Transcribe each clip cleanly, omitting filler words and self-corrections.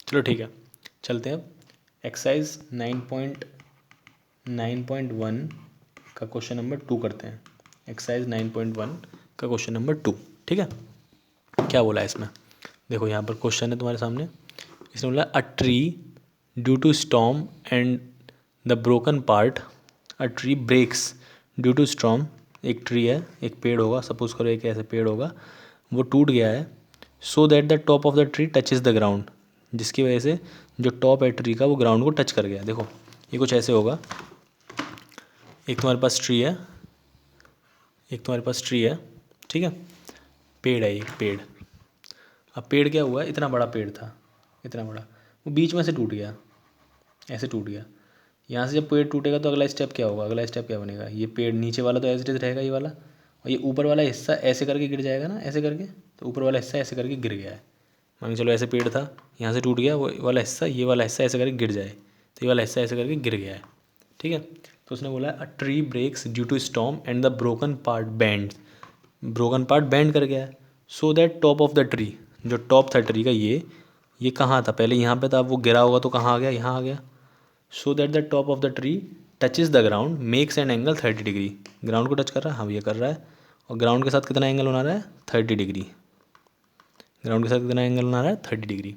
चलो ठीक है, चलते हैं अब एक्सरसाइज 9.1 का क्वेश्चन नंबर 2 करते हैं। एक्सरसाइज 9.1 का क्वेश्चन नंबर 2, ठीक है। क्या बोला है इसमें, देखो यहाँ पर क्वेश्चन है तुम्हारे सामने। इसने बोला a tree due to storm and the broken part, a tree breaks due to storm. एक ट्री है, एक पेड़ होगा, सपोज करो एक ऐसे पेड़ होगा, वो टूट गया है। So that the top of the tree touches the ground, जिसकी वजह से जो टॉप है ट्री का वो ग्राउंड को टच कर गया। देखो ये कुछ ऐसे होगा, एक तुम्हारे पास ट्री है, ठीक है, पेड़ है, एक पेड़। अब पेड़ क्या हुआ, इतना बड़ा पेड़ था, इतना बड़ा, वो बीच में से टूट गया, ऐसे टूट गया। यहाँ से जब पेड़ टूटेगा तो अगला स्टेप क्या होगा, अगला स्टेप क्या बनेगा, ये पेड़ नीचे वाला तो एज इट इज रहेगा ये वाला, और ये ऊपर वाला हिस्सा ऐसे करके गिर जाएगा ना, ऐसे करके, तो ऊपर वाला हिस्सा ऐसे करके गिर गया है। मान के चलो ऐसे पेड़ था, यहाँ से टूट गया, वो वाला हिस्सा, ये वाला हिस्सा ऐसे करके गिर जाए, तो ये वाला हिस्सा ऐसे करके गिर गया है, ठीक है। तो उसने बोला a tree breaks due to storm and the broken part bend, broken part bend कर गया है। So that top of the tree, जो टॉप था ट्री का, ये कहाँ था, पहले यहाँ पे था, अब वो गिरा होगा तो कहाँ आ गया, यहाँ आ गया। So that the top of the tree touches the ground makes an angle 30 degree, ground को टच कर रहा है, हाँ ये कर रहा है, और ग्राउंड के साथ कितना एंगल बना रहा है, 30 डिग्री, ग्राउंड के साथ कितना एंगल बना रहा है, 30 डिग्री।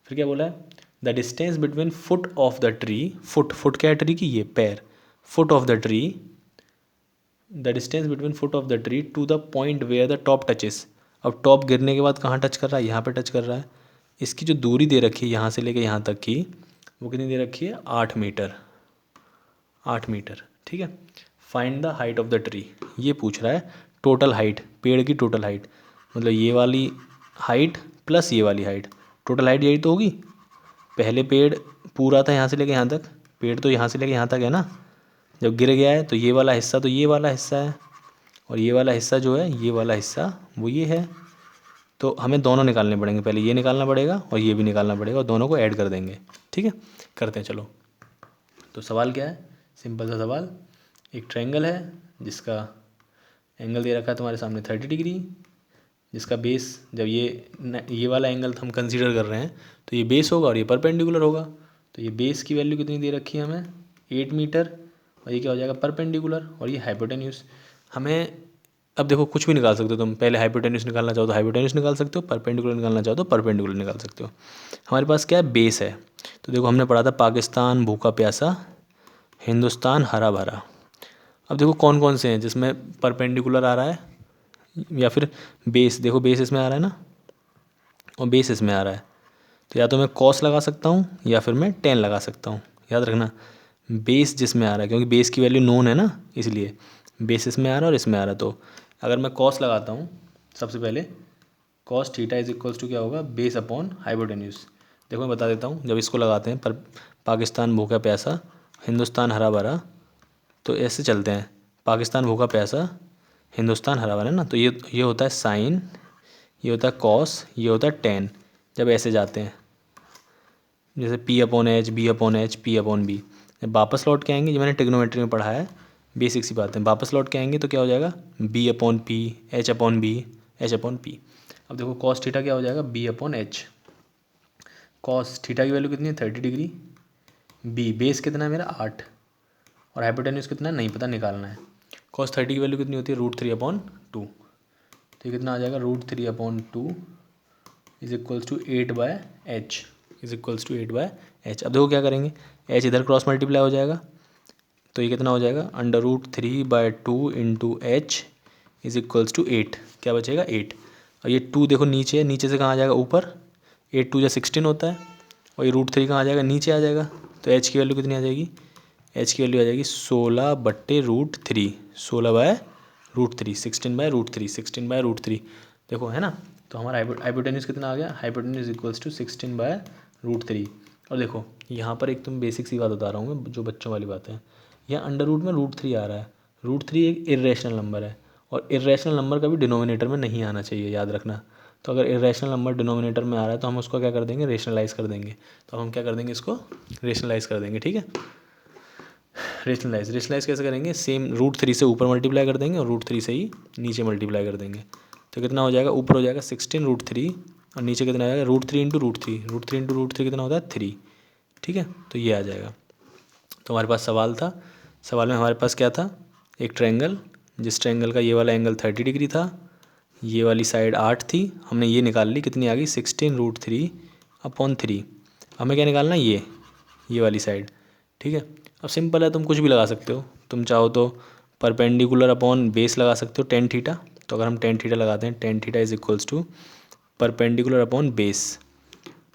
फिर क्या बोला है, the distance between foot of the tree, foot क्या है ट्री की, ये पैर, foot of the tree, the distance between foot of the tree to the point where the top touches. अब टॉप गिरने के बाद कहाँ टच कर रहा है, यहाँ पे टच कर रहा है। इसकी जो दूरी दे रखी है यहाँ से लेके यहाँ तक की, वो कितनी दे रखी है, 8 मीटर, 8 मीटर, ठीक है। Find the height of the tree, ये पूछ रहा है टोटल हाइट, पेड़ की टोटल हाइट, मतलब ये वाली हाइट प्लस ये वाली हाइट, टोटल हाइट यही तो होगी। पहले पेड़ पूरा था यहाँ से लेके यहाँ तक, पेड़ तो यहाँ से लेके यहाँ तक है ना, जब गिर गया है तो ये वाला हिस्सा तो ये वाला हिस्सा है, और ये वाला हिस्सा जो है, ये वाला हिस्सा वो ये है। तो हमें दोनों निकालने पड़ेंगे, पहले ये निकालना पड़ेगा और ये भी निकालना पड़ेगा, और दोनों को ऐड कर देंगे, ठीक है। करते हैं चलो। तो सवाल क्या है, सिंपल सा सवाल, एक ट्रायंगल है जिसका एंगल दे रखा है तुम्हारे सामने 30 डिग्री, जिसका बेस, जब ये वाला एंगल हम कंसीडर कर रहे हैं तो ये बेस होगा और ये परपेंडिकुलर होगा। तो ये बेस की वैल्यू कितनी दे रखी है हमें, 8 मीटर, और ये क्या हो जाएगा, परपेंडिकुलर, और ये हाइपोटेन्यूज। हमें अब देखो कुछ भी निकाल सकते हो तुम, पहले हाइपोटेन्यूज निकालना चाहो तो हाइपोटेन्यूज निकाल सकते हो, परपेंडिकुलर निकालना चाहो तो परपेंडिकुलर निकाल सकते हो। हमारे पास क्या है, बेस है। तो देखो हमने पढ़ा था पाकिस्तान भूखा प्यासा, हिंदुस्तान हरा भरा। अब देखो कौन कौन से हैं जिसमें परपेंडिकुलर आ रहा है, या फिर बेस, देखो बेस इसमें आ रहा है ना, और बेस इसमें आ रहा है, तो या तो मैं कॉस लगा सकता हूँ या फिर मैं टेन लगा सकता हूँ। याद रखना बेस जिसमें आ रहा है, क्योंकि बेस की वैल्यू नोन है ना, इसलिए बेस इसमें आ रहा है और इसमें आ रहा है। तो अगर मैं कॉस लगाता हूँ, सबसे पहले cos theta is equals to क्या होगा, बेस अपॉन हाइपोटेन्यूज। देखो मैं बता देता हूँ, जब इसको लगाते हैं, पर पाकिस्तान भूखा प्यासा, हिंदुस्तान हरा भरा, तो ऐसे चलते हैं, पाकिस्तान भूखा प्यासा, हिंदुस्तान हरा भरा ना, तो ये होता है साइन, ये होता है कॉस, ये होता है टेन, जब ऐसे जाते हैं, जैसे P upon H, B upon H, P upon B. जब वापस लौट के आएंगे, जो मैंने ट्रिग्नोमेट्री में पढ़ा है, बेसिक सी बात है, वापस लौट के आएंगे तो क्या हो जाएगा, B upon P, H upon B, H upon P. अब देखो कॉस थीटा क्या हो जाएगा, B upon H. Cos theta की वैल्यू कितनी है, 30 डिग्री, बी बेस कितना है मेरा 8, और हाइपोटेन्यूज कितना है नहीं पता, निकालना है। कॉस 30 की वैल्यू कितनी होती है, √3/2, तो ये कितना आ जाएगा, √3/2 is equals to 8/h, is equals to 8/h। अब देखो क्या करेंगे, h इधर क्रॉस मल्टीप्लाई हो जाएगा, तो ये कितना हो जाएगा, √3/2 into H is equals to 8, क्या बचेगा 8, और ये 2 देखो नीचे है, नीचे से कहाँ आ जाएगा ऊपर, 8 2 16 होता है, और ये √3 कहाँ आ जाएगा, नीचे आ जाएगा। तो h की वैल्यू कितनी आ जाएगी, h की वैल्यू आ जाएगी 16/√3, 16/√3, 16/√3, 16/√3, देखो है ना। तो हमारा हाइपोटेन्यूज कितना आ गया, हाइपोटेन्यूज इक्वल्स टू 16/√3। और देखो यहाँ पर एक तुम बेसिक सी बात बता रहा हूँ मैं, जो बच्चों वाली बात है, यहाँ अंडर रूट में √3 आ रहा है, √3 एक इर्रेशनल नंबर है, और इर्रेशनल नंबर कभी डिनोमिनेटर में नहीं आना चाहिए, याद रखना। तो अगर इर्रेशनल नंबर डिनोमिनेटर में आ रहा है तो हम उसको क्या कर देंगे, रेशनलाइज कर देंगे। तो हम क्या कर देंगे, इसको रेशनलाइज कर देंगे, ठीक है। रेशनलाइज कैसे करेंगे, सेम √3 से ऊपर मल्टीप्लाई कर देंगे और √3 से ही नीचे मल्टीप्लाई कर देंगे। तो कितना हो जाएगा, ऊपर हो जाएगा 16√3 और नीचे कितना आ जाएगा √3 इंटू √3, √3 इंटू √3 कितना होता है 3। ठीक है, तो ये आ जाएगा। तो हमारे पास सवाल था, सवाल में हमारे पास क्या था, एक ट्रायंगल जिस ट्रायंगल का ये वाला एंगल 30 डिग्री था, ये वाली साइड 8 थी, हमने ये निकाल ली, कितनी आ गई 16√3/3। हमें क्या निकालना है, ये वाली साइड। ठीक है, अब सिंपल है, तुम कुछ भी लगा सकते हो, तुम चाहो तो परपेंडिकुलर अपॉन बेस लगा सकते हो tan थीटा। तो अगर हम tan थीटा लगाते हैं, tan theta is equals to perpendicular upon base.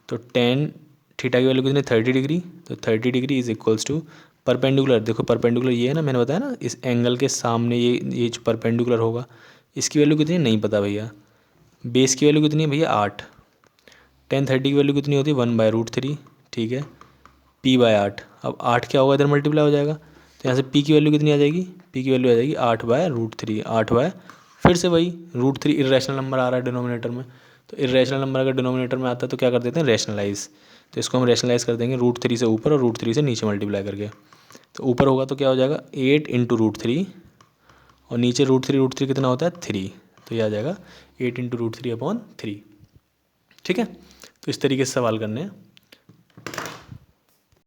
तो tan थीटा की वैल्यू कितनी 30 डिग्री, तो 30 degree is equals to perpendicular, देखो परपेंडिकुलर ये है ना, मैंने बताया ना इस एंगल के सामने ये जो परपेंडिकुलर होगा इसकी वैल्यू कितनी है नहीं पता भैया। बेस की वैल्यू कितनी है भैया 8, tan 30 की वैल्यू कितनी होती है 1/√3। ठीक है, p/8, अब 8 क्या होगा इधर मल्टीप्लाई हो जाएगा, तो यहाँ से p की वैल्यू कितनी आ जाएगी, p की वैल्यू आ जाएगी 8/√3, 8 फिर से वही √3 इरेशनल नंबर आ रहा है डिनोमिनेटर में, तो इरेशनल नंबर अगर डिनोमिनेटर में आता है तो क्या कर देते हैं रैशनलाइज, तो इसको हम रैशनलाइज कर देंगे √3 से ऊपर और √3 से नीचे मल्टीप्लाई करके। तो ऊपर होगा तो क्या हो जाएगा 8 इंटू √3 और नीचे √3 कितना होता है 3, तो ये आ जाएगा 8 इंटू √3/3। ठीक है, तो इस तरीके से सवाल करने हैं।